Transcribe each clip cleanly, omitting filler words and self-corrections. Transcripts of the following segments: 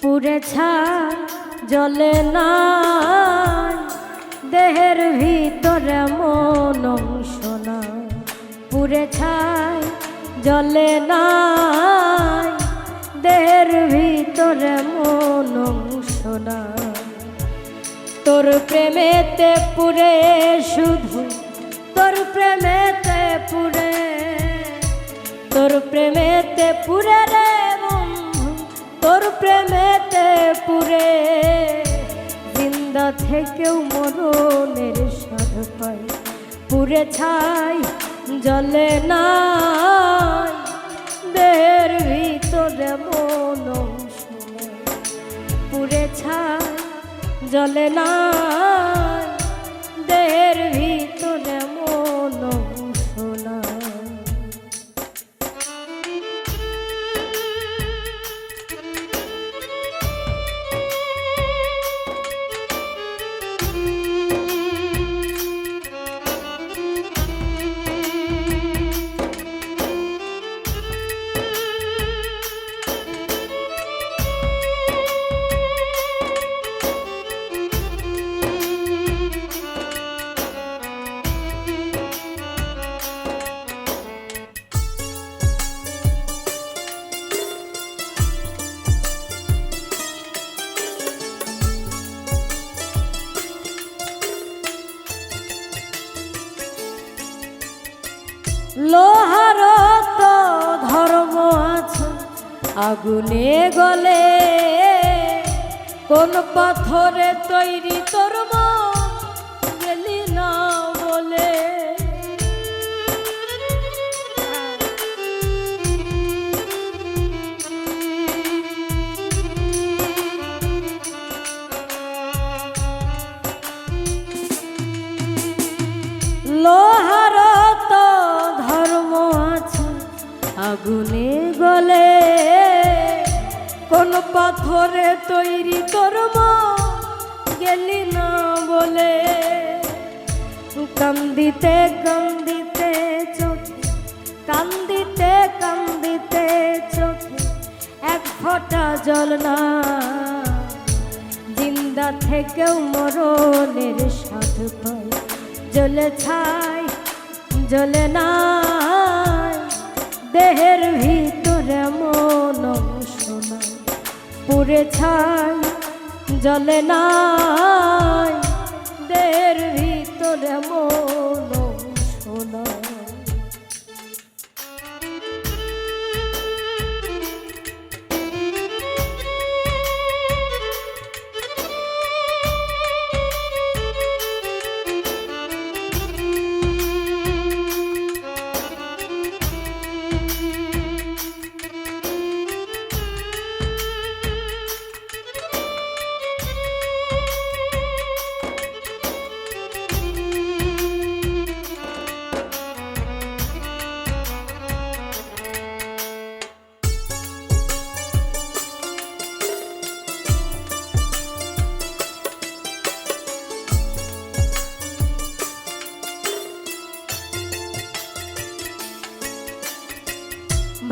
পুড়ে ছাই জ্বলে না দেহের ভিতরে মন অংশ না, পুড়ে ছাই জ্বলে না দেহের ভিতরে মন অংশ না। তোর প্রেমেতে পুরে শুধু তোর প্রেমেতে পুরে, তোর প্রেমেতে পুরে রে বন্ধু, তোর প্রেমেতে পুরে জিন্দা থেকেও মরণের স্বাদ পাই। পুড়ে ছাই জ্বলে না দেহের ভিতরে মন অংশ না, পুড়ে ছাই জ্বলে না দেহের ভিতরে মন অংশ না। লোহার তো ধর্ম আছে আগুনে গলে, কোন পাথরে তৈরি তোর মন গেলি না বলে। লোহার তো ধর্ম আছে আগুনে গলে, কোন পাথরে তৈরি তোর মন গেলি না বলে। কান্দিতে কান্দিতে চোখে, কান্দিতে কান্দিতে চোখে এক ফোঁটা জল না, জিন্দা থেকেও মরণের স্বাদ পাই। জ্বলে ছাই জ্বলে না দেহের ভিতরে মন অংশ না, পুড়ে ছাই জ্বলে না দেহের ভিতরে মন অংশ না।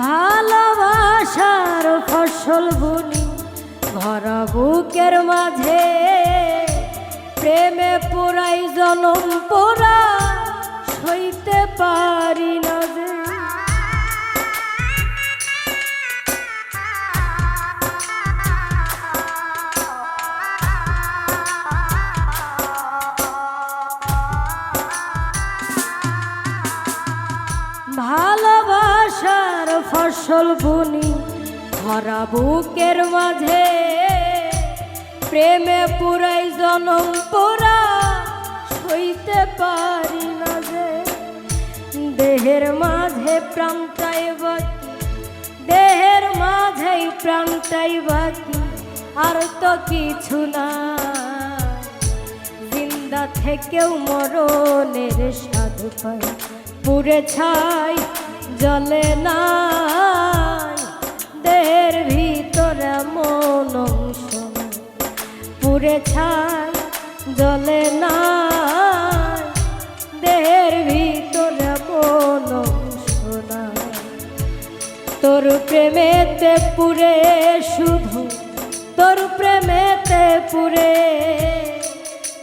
ভালোবাসার ফসল বুনি ভরা বুকের মাঝে, প্রেমে পোড়াই জনম পোড়া সইতে পারি না যে। ভালোবাসার ফসল বুনি ভরা বুকের মাঝে, প্রেমে পুরাই জনম পোড়া সইতে পারি না যে। দেহের মাঝে প্রাণটাই বাকি, দেহের মাঝেই প্রাণটাই বাকি, আর তো কিছু না। জিন্দা থেকেও মরণের স্বাদ পাই। পুড়ে ছাই জ্বলে না দেহের ভিতরে মন অংশ না, পুড়ে ছাই জ্বলে না দেহের ভিতরে মন অংশ না। তোর প্রেমেতে পুরে শুধু তোর পুরে,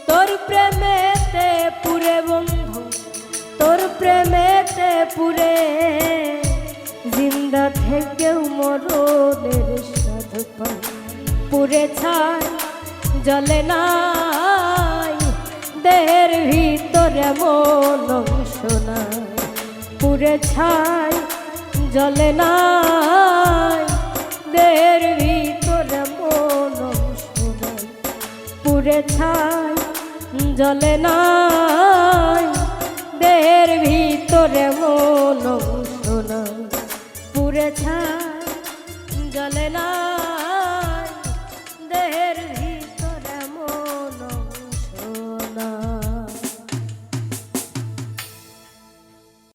তোর প্রেমেতে পুরে বন্ধু, তোর প্রেমেতে পুরে, জিন্দা থেকেও মরণের স্বাদ পাই। পুরে ছাই জ্বলে নাই, দেহের ভিতরে মন অংশ নাই। পুরে ছাই জ্বলে নাই, দেহের ভিতরে মন অংশ নাই। পুরে ছাই জ্বলে নাই, দেহের ভিতরে মন অংশ নাই। পুরে ছাই